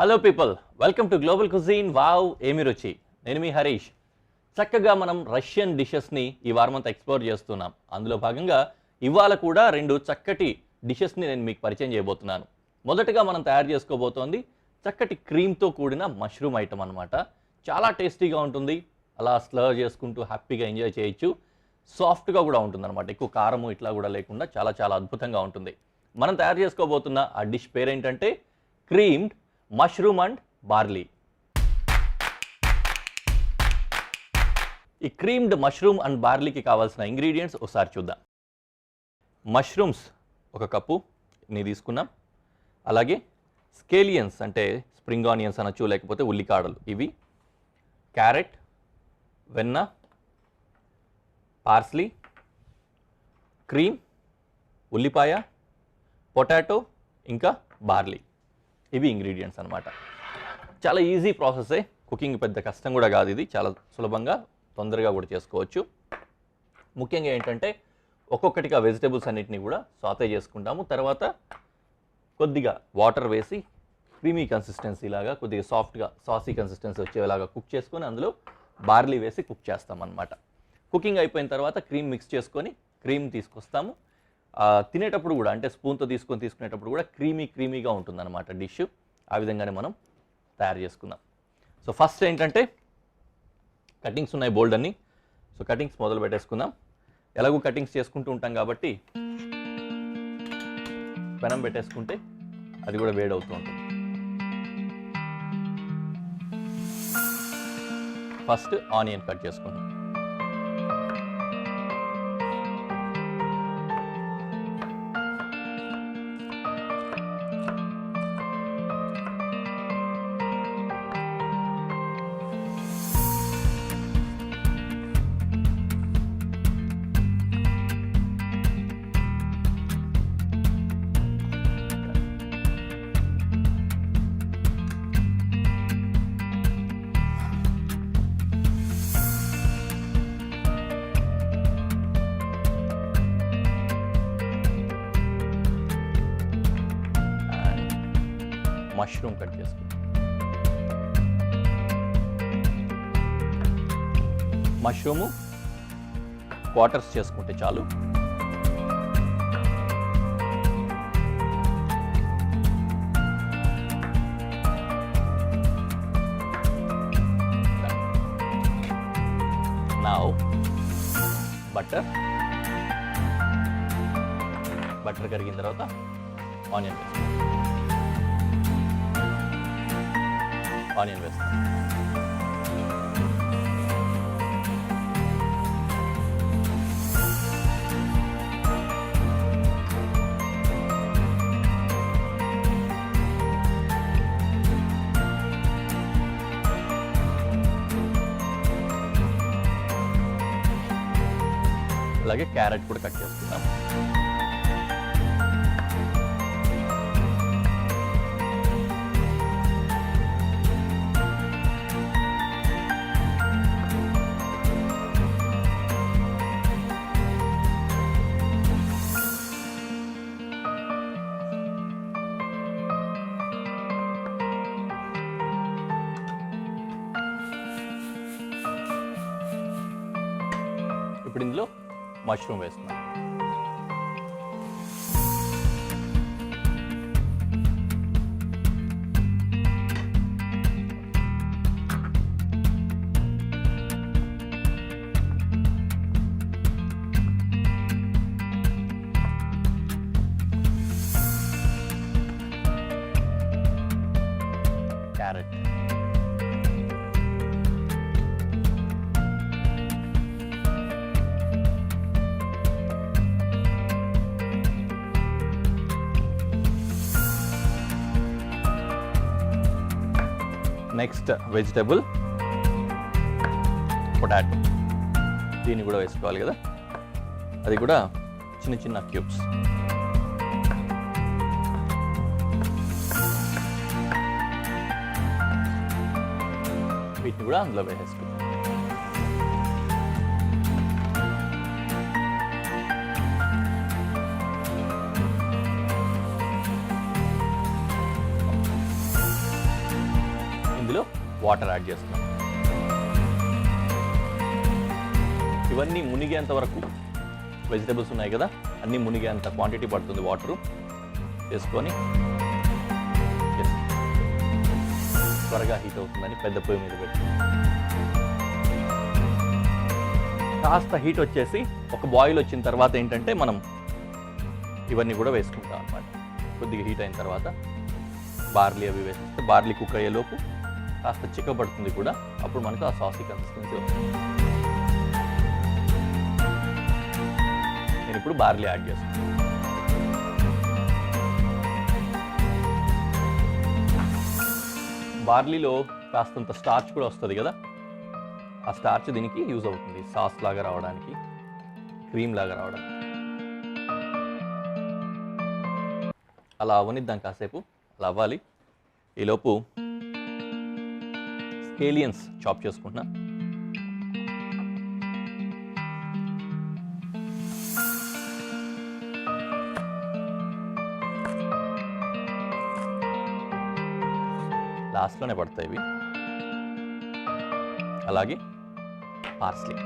Hello people, welcome to global cuisine. Wow ఏమి రుచి. నేను మీ హరీష్. చక్కగా మనం రష్యన్ డిషెస్ని ఈ వారమంతా ఎక్స్ప్లోర్ చేస్తున్నాం. అందులో భాగంగా ఇవాళ కూడా రెండు చక్కటి డిషెస్ని నేను మీకు పరిచయం చేయబోతున్నాను. మొదటగా మనం తయారు చేసుకోబోతోంది చక్కటి క్రీమ్తో కూడిన మష్రూమ్ ఐటమ్ అనమాట. చాలా టేస్టీగా ఉంటుంది. అలా స్లర్ చేసుకుంటూ హ్యాపీగా ఎంజాయ్ చేయొచ్చు. సాఫ్ట్గా కూడా ఉంటుందన్నమాట. ఎక్కువ కారము ఇట్లా కూడా లేకుండా చాలా చాలా అద్భుతంగా ఉంటుంది. మనం తయారు చేసుకోబోతున్న ఆ డిష్ పేరేంటంటే క్రీమ్డ్ మష్రూమ్ అండ్ బార్లీ. ఈ క్రీమ్డ్ మష్రూమ్ అండ్ బార్లీకి కావాల్సిన ఇంగ్రీడియంట్స్ ఒకసారి చూద్దాం. మష్రూమ్స్ ఒక కప్పు ని తీసుకున్నాం. అలాగే స్కేలియన్స్ అంటే స్ప్రింగ్ ఆనియన్స్ అనొచ్చు, లేకపోతే ఉల్లికాడలు ఇవి, క్యారెట్, వెన్న, పార్స్లీ, క్రీమ్, ఉల్లిపాయ, పొటాటో, ఇంకా బార్లీ. ఇవి ఇంగ్రీడియంట్స్ అనమాట. చాలా ఈజీ ప్రాసెసే, కుకింగ్ పెద్ద కష్టం కూడా కాదు. ఇది చాలా సులభంగా తొందరగా కూడా చేసుకోవచ్చు. ముఖ్యంగా ఏంటంటే ఒక్కొక్కటిగా వెజిటేబుల్స్ అన్నిటిని కూడా సాతే చేసుకుంటాము. తర్వాత కొద్దిగా వాటర్ వేసి క్రీమీ కన్సిస్టెన్సీ లాగా, కొద్దిగా సాఫ్ట్గా సాసీ కన్సిస్టెన్సీ వచ్చేలాగా కుక్ చేసుకొని అందులో బార్లీ వేసి కుక్ చేస్తాం అన్నమాట. కుకింగ్ అయిపోయిన తర్వాత క్రీమ్ మిక్స్ చేసుకొని క్రీమ్ తీసుకొస్తాము. తినేటప్పుడు కూడా అంటే స్పూన్తో తీసుకునేటప్పుడు కూడా క్రీమీగా ఉంటుందన్నమాట డిష్. ఆ విధంగానే మనం తయారు చేసుకుందాం. సో ఫస్ట్ ఏంటంటే కటింగ్స్ ఉన్నాయి బోల్డ్ అన్ని. సో కటింగ్స్ మొదలు పెట్టేసుకుందాం. ఎలాగో కటింగ్స్ చేసుకుంటూ ఉంటాం కాబట్టి పెనం పెట్టేసుకుంటే అది కూడా వేడవుతూ ఉంటుంది. ఫస్ట్ ఆనియన్ కట్ చేసుకుందాం. మష్రూమ్ కట్ చేసుకుంటాం. మష్రూము క్వార్టర్స్ చేసుకుంటే చాలు. నౌ బటర్ కరిగిన తర్వాత ఆనియన్ వేస్తాం. అలాగే క్యారెట్ కూడా కట్ చేసుకుందాం. ఇప్పుడు ఇందులో మష్రూమ్ వేస్తున్నాం. Carrot, next vegetable potato. దీన్ని కూడా వేసుకోవాలి కదా, అది కూడా చిన్న చిన్న క్యూబ్స్. వీటిని కూడా అందులో వేసేసుకుంటాం. వాటర్ యాడ్ చేస్తున్నాం. ఇవన్నీ మునిగేంత వరకు వెజిటేబుల్స్ ఉన్నాయి కదా, అన్నీ మునిగేంత క్వాంటిటీ పడుతుంది వాటరు వేసుకొని త్వరగా హీట్ అవుతుందని పెద్ద పొయ్యి మీద పెట్టి కాస్త హీట్ వచ్చేసి ఒక బాయిల్ వచ్చిన తర్వాత ఏంటంటే మనం ఇవన్నీ కూడా వేసుకుంటాం అన్నమాట. కొద్దిగా హీట్ అయిన తర్వాత బార్లీ అవి వేసేస్తే బార్లీ కుక్ అయ్యేలోపు కాస్త చిక్కబడుతుంది కూడా, అప్పుడు మనకు ఆ సాసీ కన్సిస్టెన్సీ వస్తుంది. నేను ఇప్పుడు బార్లీ యాడ్ చేస్తాను. బార్లీలో కాస్తంత స్టార్చ్ కూడా వస్తుంది కదా, ఆ స్టార్చ్ దీనికి యూజ్ అవుతుంది సాస్ లాగా రావడానికి, క్రీమ్ లాగా రావడానికి. అలా అవనిద్దాం కాసేపు, అలా అవ్వాలి. ఈలోపు స్కేలియన్స్ చాప్ చేసుకుంటున్నా. లాస్ట్లోనే పడతాయి ఇవి. అలాగే parsley.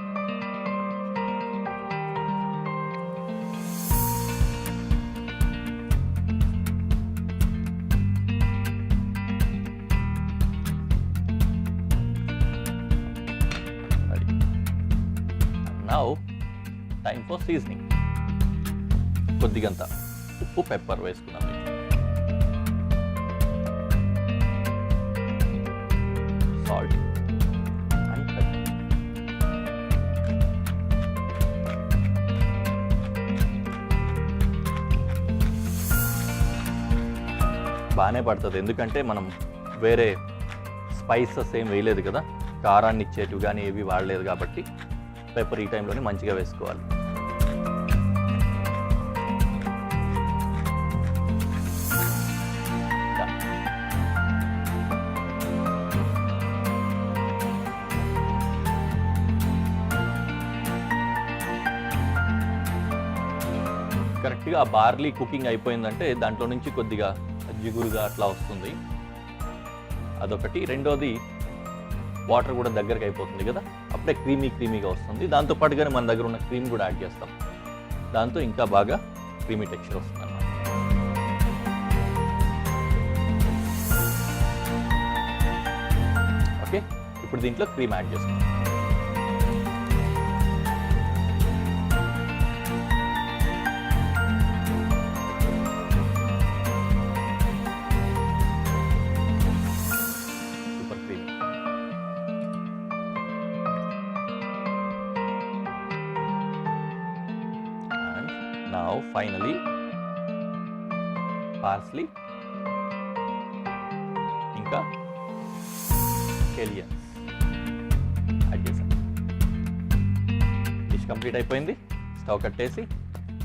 Now time for seasoning. కొద్దిగంత ఉప్పు, పెప్పర్ వేసుకున్నాం. Salt and pepper. బాగానే పడుతుంది, ఎందుకంటే మనం వేరే స్పైసెస్ ఏం వేయలేదు కదా, కారాన్ని ఇచ్చేటివి కానీ ఏవి వాడలేదు కాబట్టి పెప్పర్ ఈ టైంలోనే మంచిగా వేసుకోవాలి. కరెక్ట్గా ఆ బార్లీ కుకింగ్ అయిపోయిందంటే దాంట్లో నుంచి కొద్దిగా జిగురుగా అట్లా వస్తుంది, అదొకటి. రెండోది వాటర్ కూడా దగ్గరకు అయిపోతుంది కదా, అప్పుడే క్రీమీగా వస్తుంది. దాంతో పాటుగానే మన దగ్గర ఉన్న క్రీమ్ కూడా యాడ్ చేస్తాం, దాంతో ఇంకా బాగా క్రీమీ టెక్స్చర్ వస్తుంది అన్నమాట. ఓకే, ఇప్పుడు దీంట్లో క్రీమ్ యాడ్ చేస్తాం. Now finally parsley ఇంకా స్కేలియన్స్ యాడ్ చేసాం. డిష్ కంప్లీట్ అయిపోయింది. స్టవ్ కట్టేసి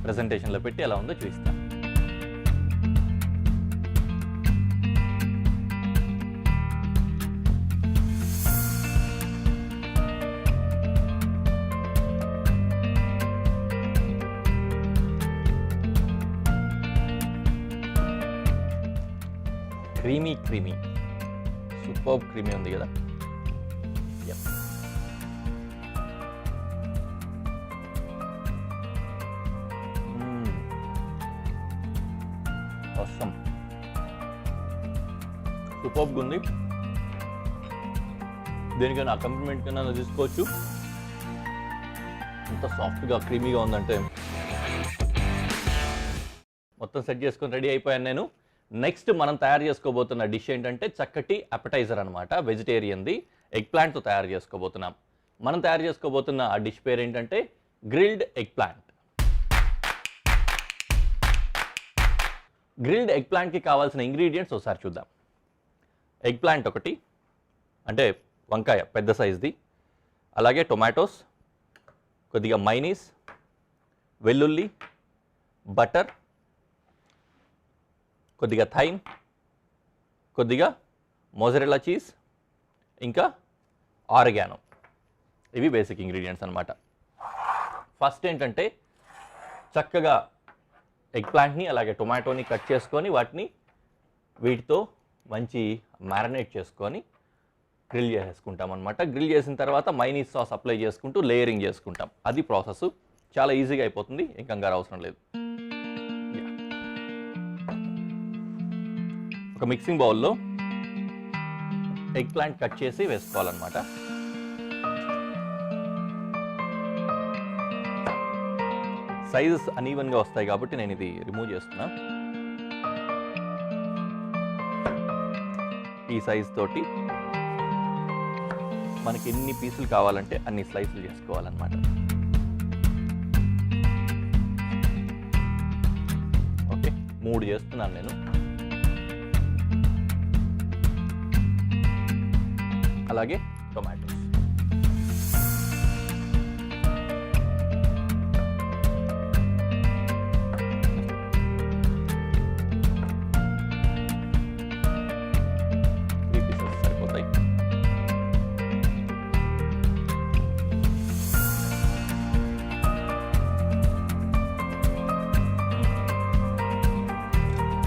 ప్రెజెంటేషన్లో పెట్టి ఎలా ఉందో చూపిస్తాను. క్రీమీ సూపర్ క్రీమీ ఉంది కదా. అవసరం సూపర్గా ఉంది. దేనికైనా అకంప్లిమెంట్ కన్నా తీసుకోవచ్చు. ఎంత సాఫ్ట్గా క్రీమీగా ఉందంటే. మొత్తం సెట్ చేసుకొని రెడీ అయిపోయాను నేను. నెక్స్ట్ మనం తయారు చేసుకోబోతున్న డిష్ ఏంటంటే చక్కటి అపెటైజర్ అనమాట, వెజిటేరియన్ది. ఎగ్ ప్లాంట్తో తయారు చేసుకోబోతున్నాం. మనం తయారు చేసుకోబోతున్న ఆ డిష్ పేరు ఏంటంటే grilled egg plant. Grilled egg ప్లాంట్కి కావాల్సిన ఇంగ్రీడియంట్స్ ఒకసారి చూద్దాం. ఎగ్ ప్లాంట్ ఒకటి, అంటే వంకాయ పెద్ద సైజ్ది, అలాగే టొమాటోస్, కొద్దిగా మైనీస్, వెల్లుల్లి, బటర్, కొద్దిగా థైమ్, కొద్దిగా మోజరెల్లా చీజ్, ఇంకా ఆరిగానో. ఇవి బేసిక్ ఇంగ్రీడియంట్స్ అనమాట. ఫస్ట్ ఏంటంటే చక్కగా ఎగ్ ప్లాంట్ని అలాగే టొమాటోని కట్ చేసుకొని వీటితో మంచి మ్యారినేట్ చేసుకొని గ్రిల్ చేసుకుంటాం అనమాట. గ్రిల్ చేసిన తర్వాత మైనీస్ సాస్ అప్లై చేసుకుంటూ లేయరింగ్ చేసుకుంటాం. అది ప్రాసెస్. చాలా ఈజీగా అయిపోతుంది, ఏం కంగారు అవసరం లేదు. ఒక మిక్సింగ్ బౌల్లో ఎగ్ ప్లాంట్ కట్ చేసి వేసుకోవాలన్నమాట. సైజెస్ అనీవన్గా వస్తాయి కాబట్టి నేను ఇది రిమూవ్ చేస్తున్నా. ఈ సైజ్ తోటి మనకి ఎన్ని పీసులు కావాలంటే అన్ని స్లైసులు చేసుకోవాలన్నమాట. ఓకే, 3 చేస్తున్నాను నేను. అలాగే టొమాటోస్.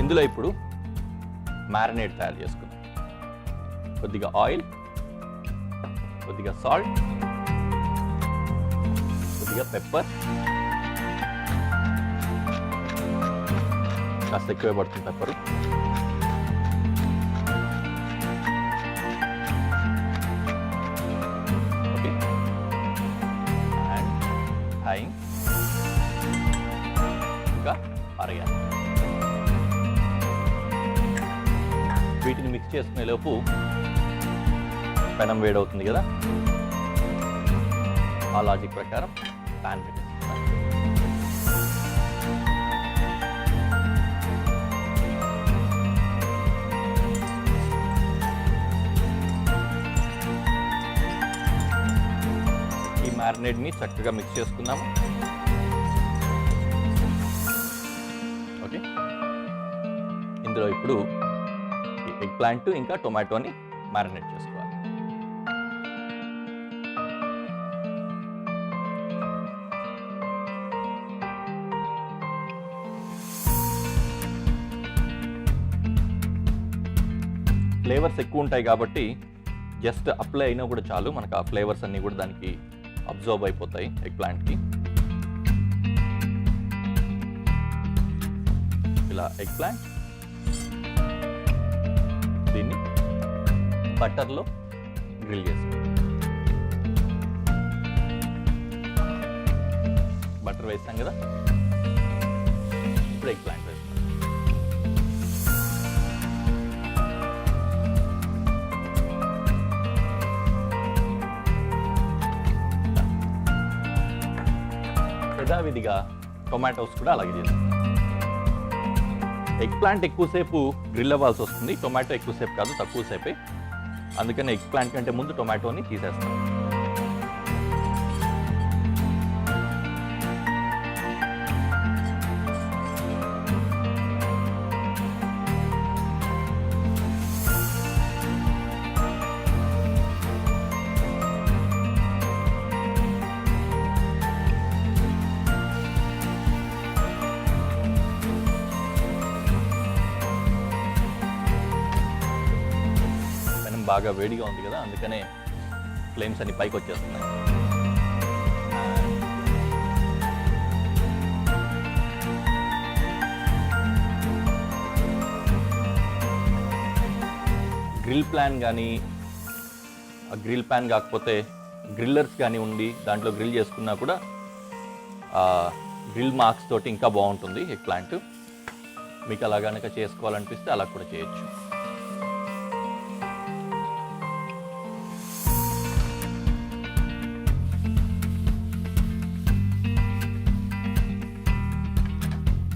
ఇందులో ఇప్పుడు మ్యారినేట్ తయారు చేసుకుందాం. కొద్దిగా ఆయిల్, కొద్దిగా సాల్ట్, కొద్దిగా పెప్పర్, కాస్త ఎక్కువే పడుతుంది పెప్పరు. ఓకే, అండ్ థైమ్, ఇంకా ఆరిగానో. వీటిని మిక్స్ చేసుకునే లోపు పెనం వేడవుతుంది కదా, ఆ లాజిక్ ప్రకారం ప్యాన్ పెట్టేసుకుంటాను. ఈ మ్యారినేట్ని చక్కగా మిక్స్ చేసుకుందాము. ఓకే, ఇందులో ఇప్పుడు ఎగ్ ప్లాంట్ ఇంకా టొమాటోని మ్యారినేట్ చేసుకోవాలి. ఫ్లేవర్స్ ఎక్కువ ఉంటాయి కాబట్టి జస్ట్ అప్లై అయినా కూడా చాలు, మనకు ఆ ఫ్లేవర్స్ అన్నీ కూడా దానికి అబ్జర్వ్ అయిపోతాయి ఎగ్ ప్లాంట్కి. ఇలా ఎగ్ ప్లాంట్ దీన్ని బటర్లో గ్రిల్ చేసుకోండి. బటర్ వేస్తాం కదా, ఇప్పుడు ఎగ్ ప్లాంట్ వేస్తాం. యథావిధిగా టొమాటోస్ కూడా అలాగే చేస్తాం. ఎగ్ ప్లాంట్ ఎక్కువసేపు గ్రిల్ అవ్వాల్సి వస్తుంది, టొమాటో ఎక్కువసేపు కాదు, తక్కువసేపే. అందుకని ఎగ్ ప్లాంట్ కంటే ముందు టొమాటోని తీసేస్తాం. బాగా వేడిగా ఉంది కదా, అందుకనే ఫ్లేమ్స్ అన్ని పైకి వచ్చేస్తున్నాయి. గ్రిల్ ప్లాన్ కానీ, గ్రిల్ ప్యాన్ కాకపోతే గ్రిల్లర్స్ కానీ ఉండి దాంట్లో గ్రిల్ చేసుకున్నా కూడా గ్రిల్ మార్క్స్ తోటి ఇంకా బాగుంటుంది ఎగ్ ప్లాంట్. మీకు అలా కనుక చేసుకోవాలనిపిస్తే అలా కూడా చేయొచ్చు.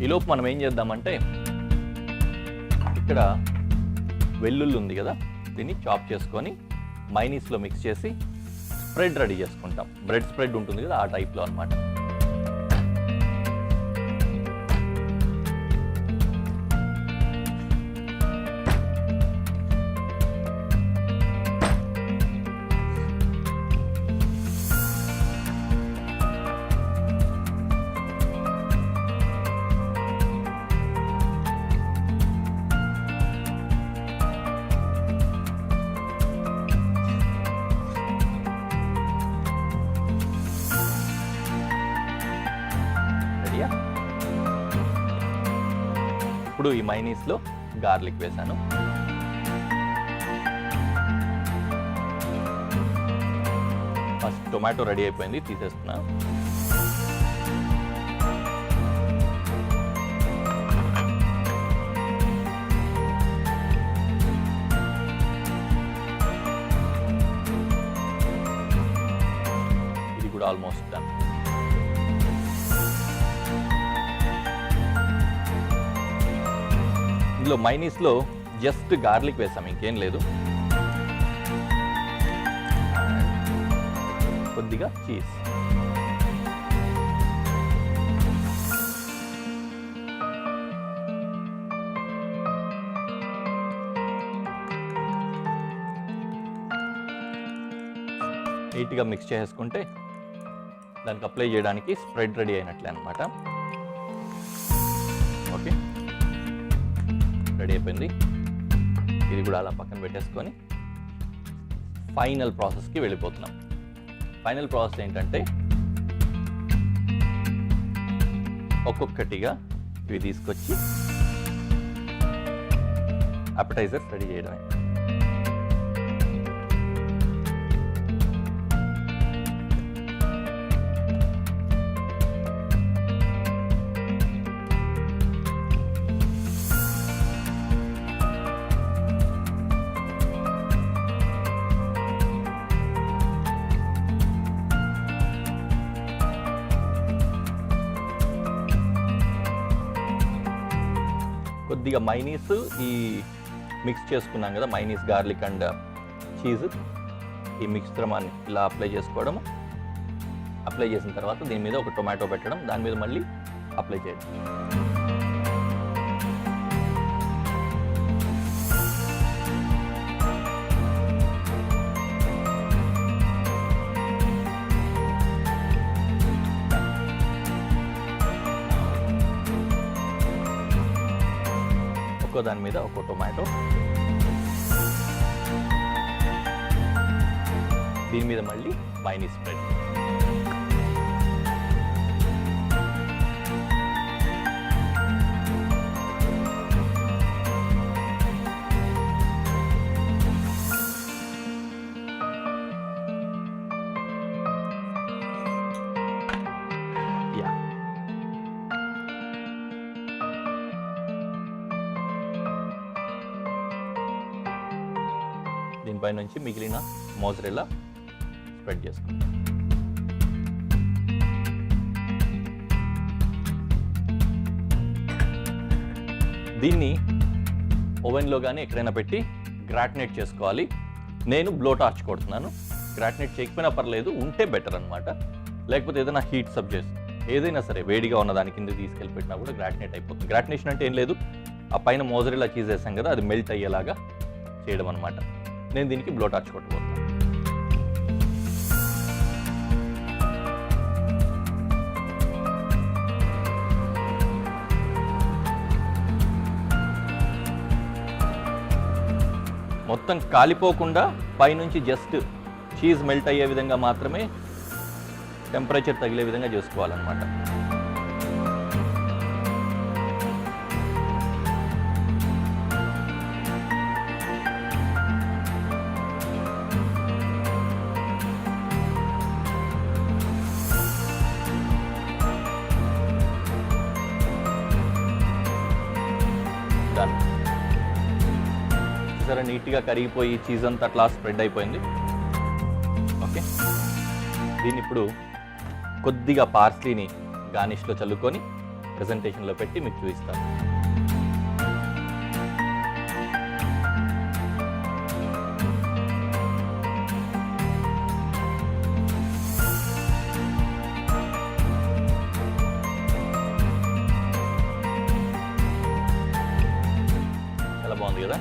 ఈలోపు మనం ఏం చేద్దామంటే, ఇక్కడ వెల్లుల్లి ఉంది కదా, దీన్ని చాప్ చేసుకొని మైనీస్లో మిక్స్ చేసి స్ప్రెడ్ రెడీ చేసుకుంటాం. బ్రెడ్ స్ప్రెడ్ ఉంటుంది కదా, ఆ టైప్లో అన్నమాట. రెడీయా? ఇప్పుడు ఈ మైనీస్లో గార్లిక్ వేసాను. ఫస్ట్ టొమాటో రెడీ అయిపోయింది, తీసేస్తున్నా. ఇది కూడా ఆల్మోస్ట్ డన్. ఇందులో మైనీస్లో జస్ట్ గార్లిక్ వేసాం, ఇంకేం లేదు. కొద్దిగా చీజ్. నీట్గా మిక్స్ చేసుకుంటే దానికి అప్లై చేయడానికి స్ప్రెడ్ రెడీ అయినట్లే అనమాట. ఓకే, రెడీ అయిపోయింది. ఇది కూడా అలా పక్కన పెట్టేసుకొని ఫైనల్ ప్రాసెస్కి వెళ్ళిపోతున్నాం. ఫైనల్ ప్రాసెస్ ఏంటంటే ఒక్కొక్కటిగా ఇవి తీసుకొచ్చి అపెటైజర్ రెడీ చేయడమే. కొద్దిగా మైనీస్ ఈ మిక్స్ చేసుకున్నాం కదా, మైనీస్, గార్లిక్ అండ్ చీజ్, ఈ మిశ్రమాన్ని ఇలా అప్లై చేసుకోవడం. అప్లై చేసిన తర్వాత దీని మీద ఒక టొమాటో పెట్టడం, దాని మీద మళ్ళీ అప్లై చేయడం. ఒక్కో దాని మీద ఒక్కో టొమాటో, దీని మీద మళ్ళీ మైనీస్ స్ప్రెడ్. దీనిపై నుంచి మిగిలిన మోజరెల్లా స్ప్రెడ్ చేసుకుంటాం. దీన్ని ఓవెన్లో కానీ ఎక్కడైనా పెట్టి గ్రాటినేట్ చేసుకోవాలి. నేను బ్లో టార్చ్ కొడుతున్నాను. గ్రాటినేట్ చేయకపోయినా పర్లేదు, ఉంటే బెటర్ అనమాట. లేకపోతే ఏదైనా హీట్ సబ్జెక్ట్ ఏదైనా సరే వేడిగా ఉన్న దాని కింద తీసుకెళ్ళి పెట్టినా కూడా గ్రాటినేట్ అయిపోతుంది. గ్రాటినేషన్ అంటే ఏం లేదు, ఆ పైన మోజరెల్లా చీజ్ వేసాం కదా, అది మెల్ట్ అయ్యేలాగా చేయడం అనమాట. నేను దీనికి బ్లో టార్చ్ కొట్టబోతున్నాను. మొత్తం కాలిపోకుండా పైనుంచి జస్ట్ చీజ్ మెల్ట్ అయ్యే విధంగా మాత్రమే టెంపరేచర్ తగిలే విధంగా చేసుకోవాలన్నమాట. సరే, నీట్గా కరిగిపోయి చీజ్ అంతా అట్లా స్ప్రెడ్ అయిపోయింది. ఓకే, దీన్ని ఇప్పుడు కొద్దిగా పార్స్లీని గార్నిష్లో చల్లుకొని ప్రెజెంటేషన్లో పెట్టి మీకు చూపిస్తాను. చాలా బాగుంది కదా.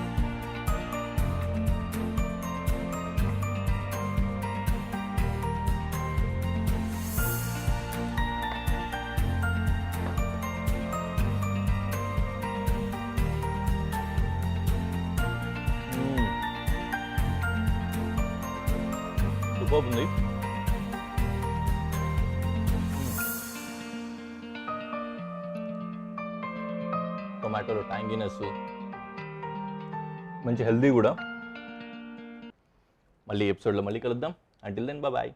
సూపర్ ఉంది. టొమాటోలో ట్యాంగినెస్, మంచి హెల్దీ కూడా. మళ్ళీ ఎపిసోడ్లో మళ్ళీ కలుద్దాం. Until then bye.